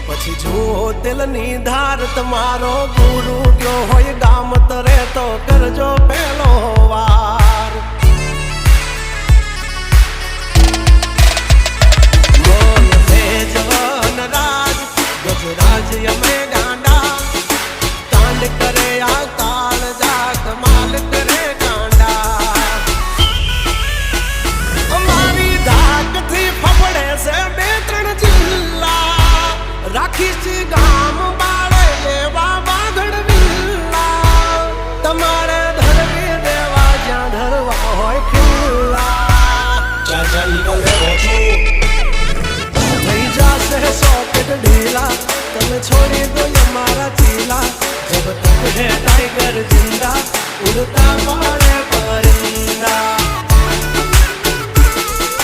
પછી જુઓ દિલની ધાર તમારો ગુરુ ગયો હોય ગામ તરે તો કરજો પેલો વાર બોલ ભેજવન રાજ ગજરાજ અમે ગાંડા કાંડ કરે આ કાળ જા કમાલ કરે ગાંડા અમારી ધાકથી ફફડે છે બે ત્રણ જિલ્લા રાખી ગામ બાળે લેવા બાંધણ વિલ્લા તમારે ધરવી દેવા જ્યાં ધરવા હોય ખિલ્લા થઈ જશે સોકેટ ઢીલા તમે છોડી દો અમારા ચીલા જબ તક હે ટાઈગર જિંદા ઉડતા પડે પરિંદા